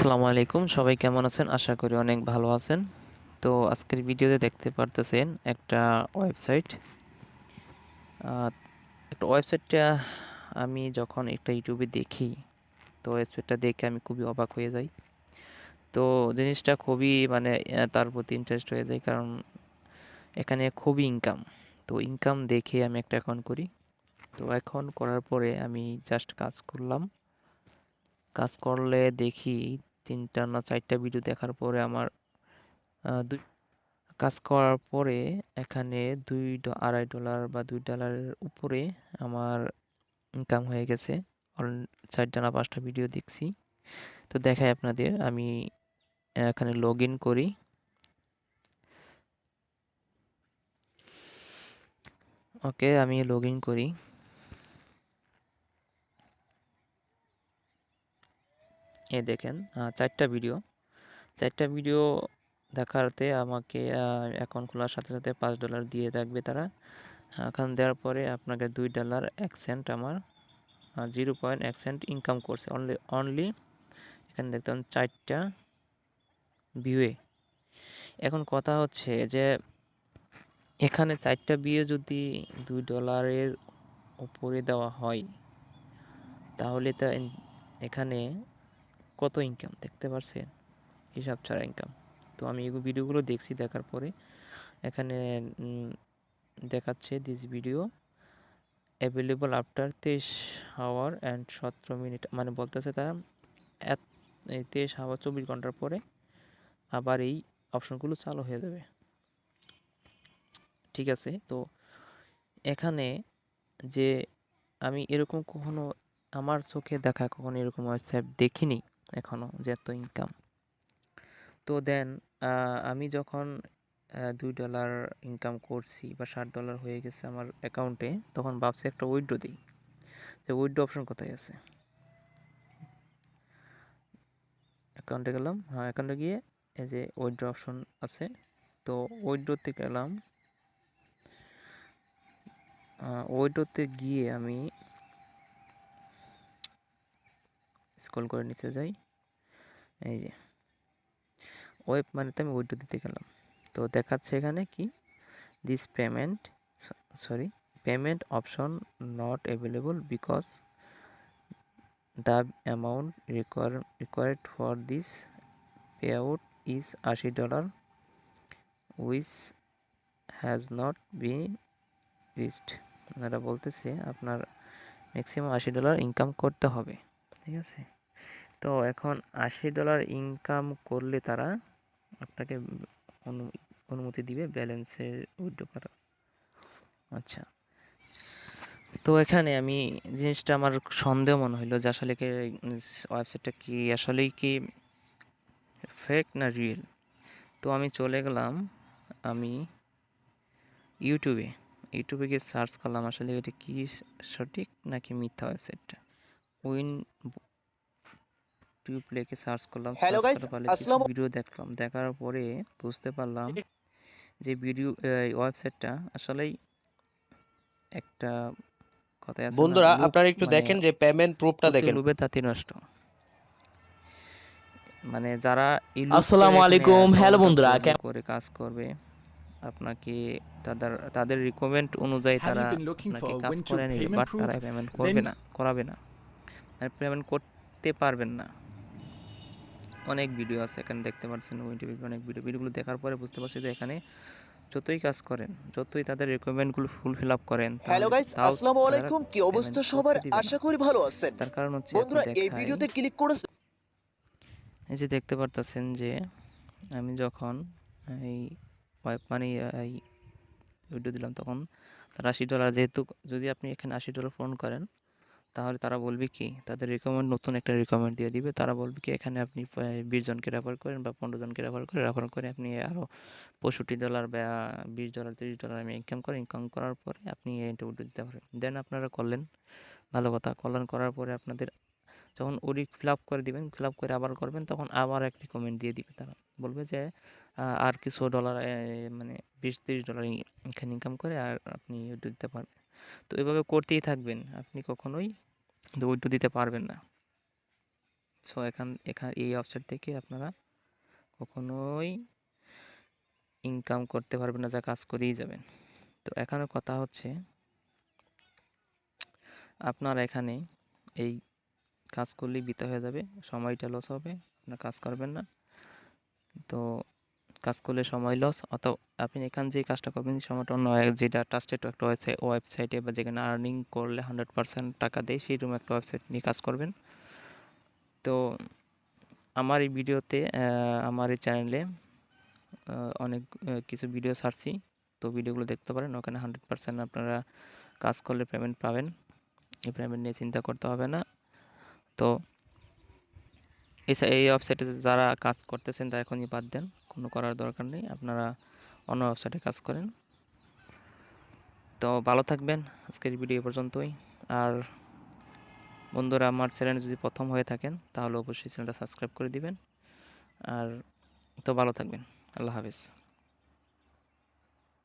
আসসালামু আলাইকুম, সবাই কেমন আছেন? আশা করি অনেক ভালো আছেন। তো আজকের ভিডিওতে দেখতে পারতেছেন একটা ওয়েবসাইট। আহ, একটা ওয়েবসাইটটা আমি যখন একটা ইউটিউবে দেখি, তো ওয়েবসাইটটা দেখে আমি খুবই অবাক হয়ে যাই। তো জিনিসটা খুবই মানে তার প্রতি ইন্টারেস্ট হয়ে যায়, কারণ এখানে খুবই ইনকাম। তো ইনকাম দেখে আমি একটা অ্যাকাউন্ট করি। তো অ্যাকাউন্ট করার পরে আমি জাস্ট কাজ করলাম। কাজ করলে দেখি 3টা না 4টা ভিডিও দেখার পরে আমার দুই কাজ করার পরে এখানে $2.50 বা $2 উপরে আমার ইনকাম হয়ে গেছে। 4টা না 5টা ভিডিও দেখছি। তো দেখাই আপনাদের, আমি এখানে লগ ইন করি। ওকে, আমি লগ ইন করি। এই দেখেন 4টা ভিডিও দেখাতে আমাকে অ্যাকাউন্ট খোলার সাথে সাথে $5 দিয়ে থাকবে তারা। এখানে দেওয়ার পরে আপনাকে $2.01 আমার 0.1 সেন্ট ইনকাম করছে অনলি। এখানে দেখতে পান 4টা ভিউয়ে। এখন কথা হচ্ছে যে এখানে 4টা ভিউ যদি $2 উপরে দেওয়া হয়, তাহলে তো এখানে কত ইনকাম দেখতে পারছেন? হিসাব ছাড়া ইনকাম। তো আমি এই ভিডিওগুলো দেখছি, দেখার পরে এখানে দেখাচ্ছে this video available after 23 hour and 17 minute, মানে বলতেছে তারা 23 আওয়ার 24 ঘন্টার পরে আবার এই অপশনগুলো চালু হয়ে যাবে। ঠিক আছে, তো এখানে যে আমি এরকম কখনো আমার চোখে দেখা কখনো এরকম ওয়েবসাইট দেখিনি এখনও, যে এত ইনকাম। তো দেন আমি যখন $2 ইনকাম করছি বা $60 হয়ে গেছে আমার অ্যাকাউন্টে, তখন ভাবছি একটা উইথড্র দিই। যে উইথড্র অপশন কোথায় আছে? অ্যাকাউন্টে গেলাম, হ্যাঁ অ্যাকাউন্টে গিয়ে এই যে উইথড্র অপশন আছে। তো উইথড্রতে গেলাম। উইথড্রতে গিয়ে আমি স্ক্রল করে নিচে যাই। এই যে ওয়েব মানিতে আমি উইথড্র দিতে গেলাম। তো দেখাচ্ছে এখানে কি this payment option not available because the amount required for this pay out is $80 which has not been reached. ওনারা বলতেছে আপনার ম্যাক্সিমাম $80 ইনকাম করতে হবে। ঠিক আছে, তো এখন $80 ইনকাম করলে তারা আপনাকে অনুমতি দিবে ব্যালেন্সের উইথড্র করার। আচ্ছা, তো এখানে আমি জিনিসটা আমার সন্দেহ মনে হইলো যে আসলে কি ওয়েবসাইটটা কি আসলেই কি ফেক না রিয়েল। তো আমি চলে গেলাম, আমি ইউটিউবে গিয়ে সার্চ করলাম আসলে এটা কি সঠিক নাকি মিথ্যা ওয়েবসাইটটা। উইন টিউব লিখে সার্চ করলাম, হ্যালো সার্চ গাইস, করার ফলে কিছু আসসালামু ভিডিও দেখলাম, দেখার পরে বুঝতে পারলাম যে ভিডিও ওয়েবসাইটটা আসলেই একটা কথাই আছে না, বন্ধুরা, লোভ, আপনারা একটু মানে দেখেন যে পেমেন্ট প্রুফটা চোখে দেখেন। লোভে তাঁতি নষ্ট। মানে যারা এই লোভ করে আসসালামু এখানে আলাইকুম, হ্যালো ডলার বন্ধুরা। করবে, করে কাজ করবে, আপনাকে তাদের রিকমেন্ড অনুযায়ী Have তারা you been looking আপনাকে for a কাজ করে Wintube নেবে, payment বাট proof? তারা পেমেন্ট করবে Then না, করাবে না, মানে পেমেন্ট করতে পারবেন না। অনেক ভিডিও আছে এখানে দেখতে পাচ্ছেন, ইউটিউবে অনেক ভিডিওগুলো দেখার পরে বুঝতে পারছি যে এখানে যতই কাজ করেন, যতই তাদের রিকোয়ারমেন্টগুলো ফুলফিল আপ করেন, হ্যালো তাহলে গাইস, তাও আসসালামু তারা আলাইকুম। কি পেমেন্ট অবস্থা সবার? করতে দিবে না। আশা করি ভালো আছেন। তার কারণ হচ্ছে এখন বন্ধুরা, এই দেখাই, ভিডিওতে ক্লিক করে এই যে দেখতে পারতেছেন যে আমি যখন এই ওয়েব মানি এই ভিডিও দিলাম, তখন তার $80, যেহেতু যদি আপনি এখানে $80 পূরণ করেন, তাহলে তারা বলবে কি তাদের রিকমেন্ড, নতুন একটা রিকমেন্ড দিয়ে দিবে। তারা বলবে কি এখানে আপনি 20 জনকে রেফার করেন বা 15 জনকে রেফার করে আপনি আরও $65 বা $20 $30 আমি ইনকাম করেন। ইনকাম করার পরে আপনি এটা উঠে দিতে পারেন। দেন আপনারা করলেন, ভালো কথা, করার পরে আপনাদের যখন ওডি ফিল আপ করে দিবেন, ফিল আপ করে আবার করবেন, তখন আবার এক রিকমেন্ড দিয়ে দিবে। তারা বলবে যে আর কিছু ডলার, মানে $20-30 এখানে ইনকাম করে আর আপনি উইথড্র দিতে পারবেন। তো এভাবে করতেই থাকবেন, আপনি কখনোই উইথড্র দিতে পারবেন না। সো এখানে এই ওয়েবসাইট থেকে আপনারা কখনোই ইনকাম করতে পারবেন না, যা কাজ করেই যাবেন। তো এখানে কথা হচ্ছে আপনারা এখানে এই কাজ করলেই বৃথা হয়ে যাবে, সময়টা লস হবে, আপনার কাজ করবেন না। তো কাজ করলে সময় লস, অথবা আপনি এখানে যে কাজটা করবেন সময়টা অন্য যেটা ট্রাস্টেড একটা ওয়েবসাইটে বা যেখানে আর্নিং করলে 100% টাকা দেয় সেইরকম একটা ওয়েবসাইট নিয়ে কাজ করবেন। তো আমার এই ভিডিওতে আমার এই চ্যানেলে অনেক কিছু ভিডিও ছাড়ছি, তো ভিডিওগুলো দেখতে পারেন। ওখানে 100% আপনারা কাজ করলে পেমেন্ট পাবেন, এই পেমেন্ট নিয়ে চিন্তা করতে হবে না। তো এই ওয়েবসাইটে যারা কাজ করতেছেন তারা এখনই বাদ দেন, কোনো করার দরকার নেই, আপনারা অন্য ওয়েবসাইটে কাজ করেন। তো ভালো থাকবেন, আজকের ভিডিও পর্যন্তই। আর বন্ধুরা, আমার চ্যানেল যদি প্রথম হয়ে থাকেন তাহলে অবশ্যই চ্যানেলটা সাবস্ক্রাইব করে দিবেন। আর তো ভালো থাকবেন, আল্লাহ হাফেজ।